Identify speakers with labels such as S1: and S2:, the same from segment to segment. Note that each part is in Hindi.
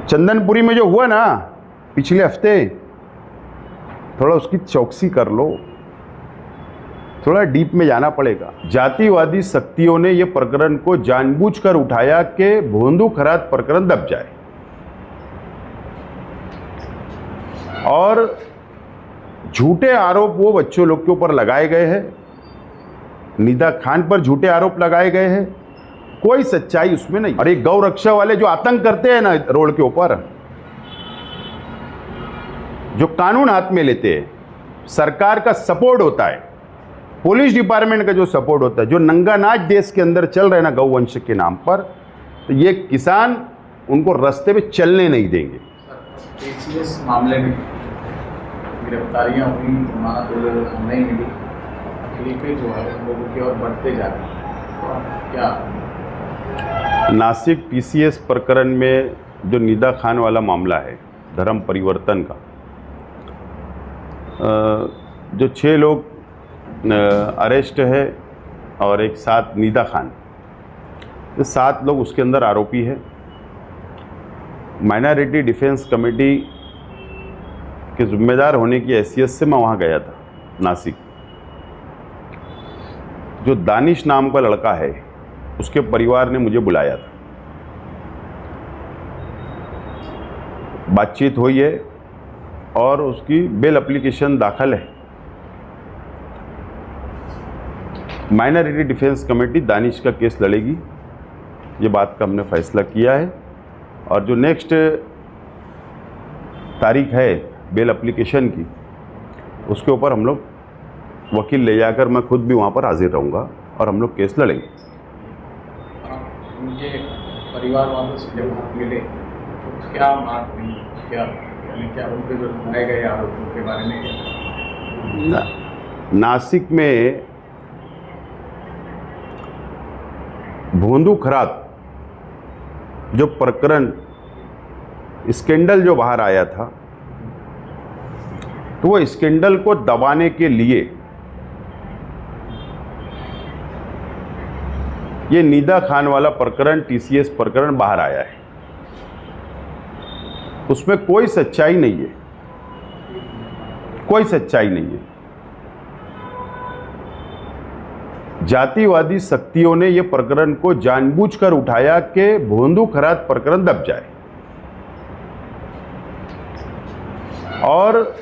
S1: चंदनपुरी में जो हुआ ना पिछले हफ्ते, थोड़ा उसकी चौकसी कर लो, थोड़ा डीप में जाना पड़ेगा। जातिवादी शक्तियों ने यह प्रकरण को जानबूझकर उठाया कि भोंदू खरात प्रकरण दब जाए, और झूठे आरोप वो बच्चों लोग के ऊपर लगाए गए हैं, निदा खान पर झूठे आरोप लगाए गए हैं, कोई सच्चाई उसमें नहीं। और ये गौ रक्षा वाले जो आतंक करते हैं ना रोड के ऊपर, जो कानून हाथ में लेते हैं, सरकार का सपोर्ट होता है, पुलिस डिपार्टमेंट का जो सपोर्ट होता है, जो नंगा नाच देश के अंदर चल रहे हैं ना गौवंश के नाम पर, तो ये किसान उनको रास्ते पे चलने नहीं देंगे।
S2: इस मामले में गिरफ्तारियां हुई, जमानत नहीं मिली, तकलीफें जो है लोगों की ओर बढ़ते जा रही हैं, तो क्या?
S1: नासिक टीसीएस प्रकरण में जो निदा खान वाला मामला है धर्म परिवर्तन का, जो 6 लोग अरेस्ट है और एक साथ निदा खान, ये 7 लोग उसके अंदर आरोपी है। माइनॉरिटी डिफेंस कमेटी के जिम्मेदार होने की हैसियत से मैं वहाँ गया था नासिक। जो दानिश नाम का लड़का है उसके परिवार ने मुझे बुलाया था, बातचीत हुई है और उसकी बेल एप्लीकेशन दाखिल है। माइनॉरिटी डिफेंस कमेटी दानिश का केस लड़ेगी, ये बात का हमने फैसला किया है। और जो नेक्स्ट तारीख है बेल एप्लीकेशन की, उसके ऊपर हम लोग वकील ले जाकर मैं खुद भी वहाँ पर हाजिर रहूँगा और हम लोग केस लड़ेंगे।
S2: उनके परिवार वालों से जब आप मिले तो क्या बात हुई, क्या उनके जो लगाए गए आरोपों के बारे में?
S1: नासिक में भोंदू खरात जो प्रकरण स्कैंडल जो बाहर आया था, तो वो स्कैंडल को दबाने के लिए ये निदा खान वाला प्रकरण, टीसीएस प्रकरण बाहर आया है। उसमें कोई सच्चाई नहीं है, कोई सच्चाई नहीं है। जातिवादी शक्तियों ने यह प्रकरण को जानबूझकर उठाया कि भोंदू खरात प्रकरण दब जाए, और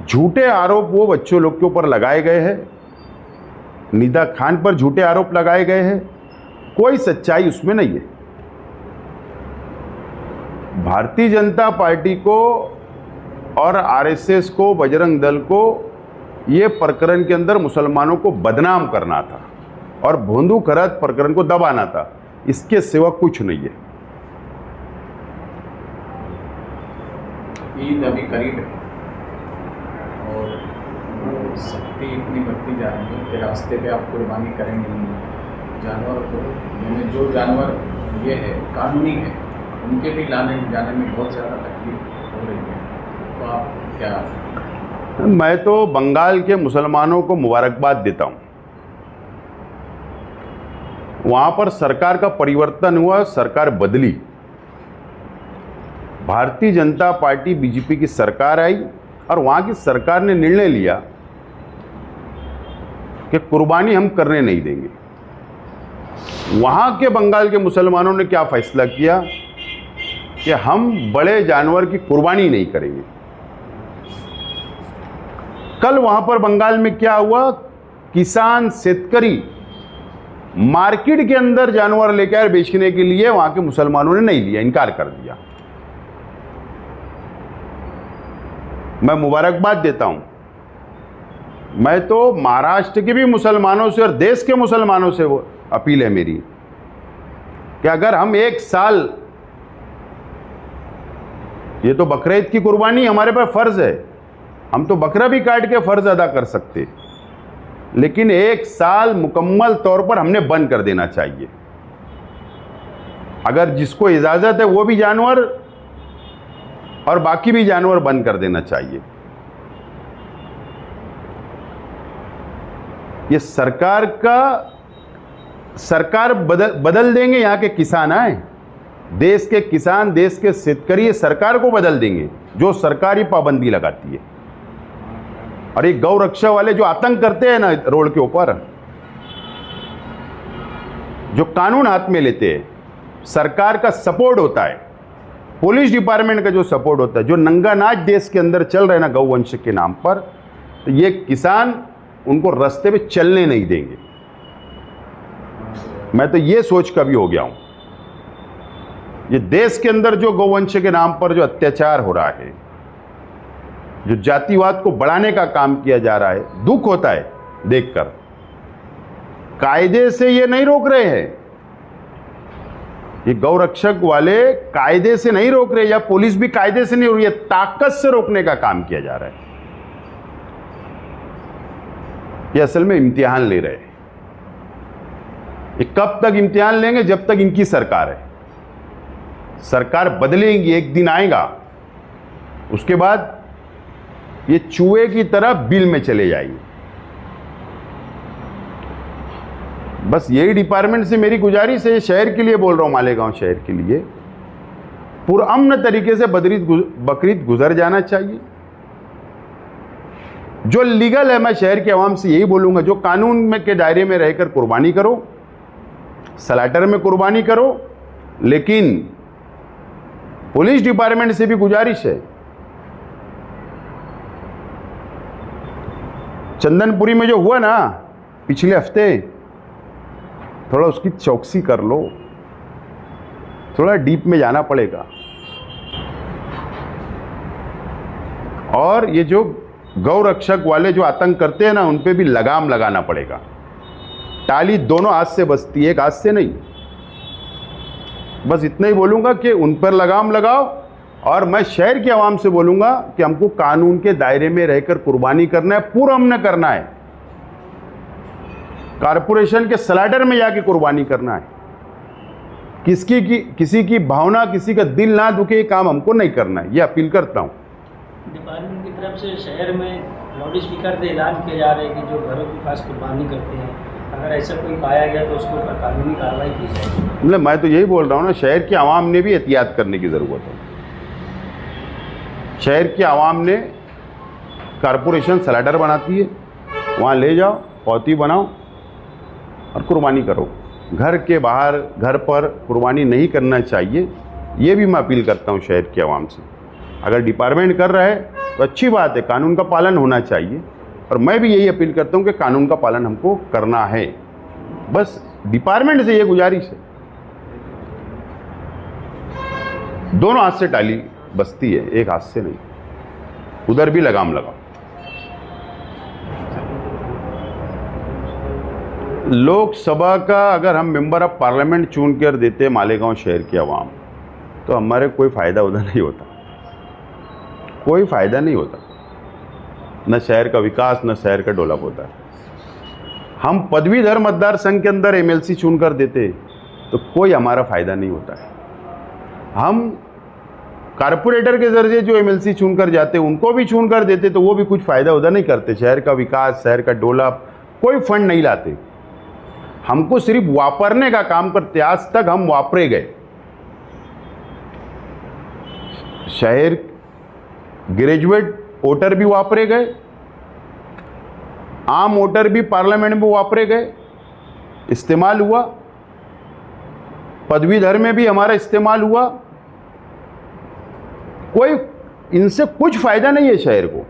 S1: झूठे आरोप वो बच्चों लोग के ऊपर लगाए गए हैं, निदा खान पर झूठे आरोप लगाए गए हैं, कोई सच्चाई उसमें नहीं है। भारतीय जनता पार्टी को और आरएसएस को, बजरंग दल को ये प्रकरण के अंदर मुसलमानों को बदनाम करना था और भोंदू खरात प्रकरण को दबाना था, इसके सिवा कुछ नहीं है।
S2: ईद अभी करीब है और वो शक्ति इतनी बढ़ती जा रही है कि रास्ते पे आप कुर्बानी करेंगे नहीं। जानवर को, यानी जो जानवर ये है कानूनी है, उनके भी लाने जाने में बहुत ज़्यादा तकलीफ हो रही है, तो आप क्या?
S1: मैं तो बंगाल के मुसलमानों को मुबारकबाद देता हूँ। वहाँ पर सरकार का परिवर्तन हुआ, सरकार बदली, भारतीय जनता पार्टी बीजेपी की सरकार आई और वहाँ की सरकार ने निर्णय लिया कि कुर्बानी हम करने नहीं देंगे। वहाँ के बंगाल के मुसलमानों ने क्या फैसला किया कि हम बड़े जानवर की कुर्बानी नहीं करेंगे। कल वहां पर बंगाल में क्या हुआ, किसान शेतकरी मार्केट के अंदर जानवर लेकर बेचने के लिए वहां के मुसलमानों ने नहीं लिया, इनकार कर दिया। मैं मुबारकबाद देता हूं। मैं तो महाराष्ट्र के भी मुसलमानों से और देश के मुसलमानों से वो अपील है मेरी कि अगर हम एक साल, ये तो बकरीद की कुर्बानी हमारे पर फर्ज है, हम तो बकरा भी काट के फर्ज अदा कर सकते, लेकिन एक साल मुकम्मल तौर पर हमने बंद कर देना चाहिए। अगर जिसको इजाज़त है वो भी जानवर और बाकी भी जानवर बंद कर देना चाहिए। ये सरकार बदल देंगे यहाँ के किसान आए, देश के किसान, देश के शेतकरी सरकार को बदल देंगे जो सरकारी पाबंदी लगाती है। और ये गौ रक्षा वाले जो आतंक करते हैं ना रोड के ऊपर, जो कानून हाथ में लेते हैं, सरकार का सपोर्ट होता है, पुलिस डिपार्टमेंट का जो सपोर्ट होता है, जो नंगा नाच देश के अंदर चल रहे हैं ना गौवंश के नाम पर, तो ये किसान उनको रास्ते पे चलने नहीं देंगे। मैं तो ये सोच का भी हो गया हूं, ये देश के अंदर जो गौवंश के नाम पर जो अत्याचार हो रहा है, जो जातिवाद को बढ़ाने का काम किया जा रहा है, दुख होता है देखकर। कायदे से ये नहीं रोक रहे हैं, ये गौरक्षक वाले कायदे से नहीं रोक रहे, या पुलिस भी कायदे से नहीं रोक रही है, ताकत से रोकने का काम किया जा रहा है। ये असल में इम्तिहान ले रहे हैं। ये कब तक इम्तिहान लेंगे? जब तक इनकी सरकार है। सरकार बदलेगी, एक दिन आएगा, उसके बाद ये चूहे की तरह बिल में चले जाएंगे। बस यही डिपार्टमेंट से मेरी गुजारिश है, शहर के लिए बोल रहा हूं, मालेगांव शहर के लिए, पुरअमन तरीके से बकरीद गुजर जाना चाहिए। जो लीगल है, मैं शहर के अवाम से यही बोलूंगा, जो कानून में के दायरे में रहकर कुर्बानी करो, स्लैटर में कुर्बानी करो, लेकिन पुलिस डिपार्टमेंट से भी गुजारिश है, चंदनपुरी में जो हुआ ना पिछले हफ्ते, थोड़ा उसकी चौकसी कर लो, थोड़ा डीप में जाना पड़ेगा। और ये जो गौ रक्षक वाले जो आतंक करते हैं ना, उन पे भी लगाम लगाना पड़ेगा। टाली दोनों हाथ से बजती है, एक हाथ से नहीं। बस इतना ही बोलूंगा कि उन पर लगाम लगाओ, और मैं शहर के आवाम से बोलूंगा कि हमको कानून के दायरे में रहकर कुर्बानी करना है, पूरा हमने करना है। कारपोरेशन के स्लैटर में जाके कुर्बानी करना है। किसी की भावना, किसी का दिल ना दुखे, ये काम हमको नहीं करना है, ये अपील करता हूँ।
S3: डिपार्टमेंट की तरफ से शहर में लाउड स्पीकर से ऐलान किया जा रहा है कि जो घरों के पास कुर्बानी करते हैं, अगर ऐसा कोई पाया गया तो उसके ऊपर कानूनी कार्रवाई की जाएगी।
S1: मतलब मैं तो यही बोल रहा हूँ ना, शहर के आवाम ने भी एहतियात करने की ज़रूरत है। शहर के आवाम ने, कारपोरेशन स्लैटर बनाती है, वहाँ ले जाओ, पौती बनाओ और कुर्बानी करो। घर के बाहर, घर पर कुर्बानी नहीं करना चाहिए, ये भी मैं अपील करता हूँ शहर के आवाम से। अगर डिपार्टमेंट कर रहा है तो अच्छी बात है, कानून का पालन होना चाहिए, और मैं भी यही अपील करता हूँ कि कानून का पालन हमको करना है। बस डिपार्टमेंट से ये गुजारिश है, दोनों हाथ से टाली बजती है, एक हाथ से नहीं। उधर भी लगाम लगाओ। लोकसभा का अगर हम मेंबर ऑफ पार्लियामेंट चुन कर देते मालेगांव शहर के अवाम, तो हमारे कोई फ़ायदा उधर नहीं होता, कोई फ़ायदा नहीं होता। न शहर का विकास, न शहर का डेवलप होता है। हम पदवीधर मतदार संघ के अंदर एमएलसी चुन कर देते तो कोई हमारा फ़ायदा नहीं होता है। हम कारपोरेटर के जरिए जो एमएलसी चुन कर जाते, उनको भी चुन कर देते तो वो भी कुछ फ़ायदा उधर नहीं करते। शहर का विकास, शहर का डेवलप, कोई फंड नहीं लाते। हमको सिर्फ वापरने का काम करते। आज तक हम वापरे गए। शहर ग्रेजुएट वोटर भी वापरे गए, आम वोटर भी पार्लियामेंट में वापरे गए, इस्तेमाल हुआ। पदवीधर में भी हमारा इस्तेमाल हुआ। कोई इनसे कुछ फायदा नहीं है शहर को।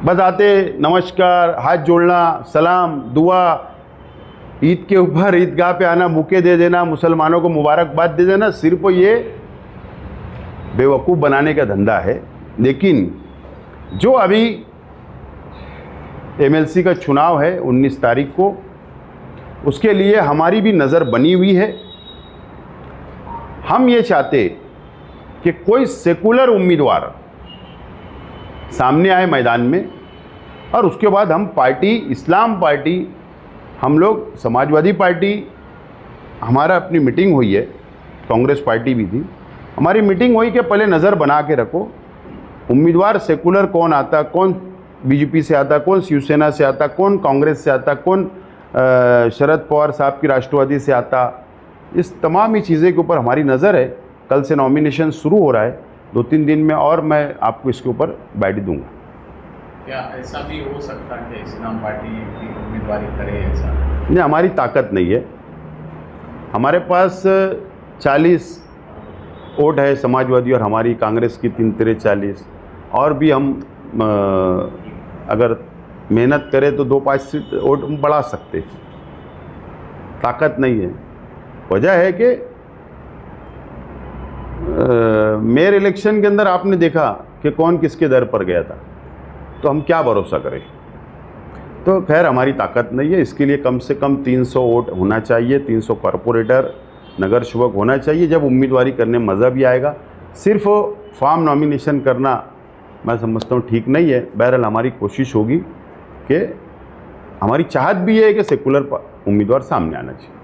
S1: बस आते, नमस्कार, हाथ जोड़ना, सलाम, दुआ, ईद के ऊपर ईदगाह पे आना, बुके दे देना, मुसलमानों को मुबारकबाद दे देना, सिर्फ ये बेवकूफ़ बनाने का धंधा है। लेकिन जो अभी एमएलसी का चुनाव है 19 तारीख को, उसके लिए हमारी भी नज़र बनी हुई है। हम ये चाहते कि कोई सेकुलर उम्मीदवार सामने आए मैदान में, और उसके बाद हम पार्टी, इस्लाम पार्टी, हम लोग समाजवादी पार्टी, हमारा अपनी मीटिंग हुई है, कांग्रेस पार्टी भी थी, हमारी मीटिंग हुई कि पहले नज़र बना के रखो उम्मीदवार सेकुलर कौन आता, कौन बीजेपी से आता, कौन शिवसेना से आता, कौन कांग्रेस से आता, कौन शरद पवार साहब की राष्ट्रवादी से आता, इस तमाम ही चीज़ें के ऊपर हमारी नज़र है। कल से नॉमिनेशन शुरू हो रहा है, 2-3 दिन में और मैं आपको इसके ऊपर बाइट दूंगा।
S2: क्या ऐसा भी हो सकता है कि इस्लाम पार्टी की उम्मीदवारी करे? ऐसा
S1: नहीं, हमारी ताकत नहीं है। हमारे पास 40 वोट है समाजवादी और हमारी कांग्रेस की 3-40, और भी हम अगर मेहनत करें तो 2-5 सीट वोट बढ़ा सकते। ताकत नहीं है। वजह है कि मेयर इलेक्शन के अंदर आपने देखा कि कौन किसके दर पर गया था, तो हम क्या भरोसा करें। तो खैर हमारी ताकत नहीं है। इसके लिए कम से कम 300 वोट होना चाहिए, 300 कॉरपोरेटर नगर सेवक होना चाहिए। जब उम्मीदवारी करने में मज़ा भी आएगा। सिर्फ फॉर्म नॉमिनेशन करना मैं समझता हूँ ठीक नहीं है। बहरहाल हमारी कोशिश होगी कि हमारी चाहत भी है कि सेकुलर उम्मीदवार सामने आना चाहिए।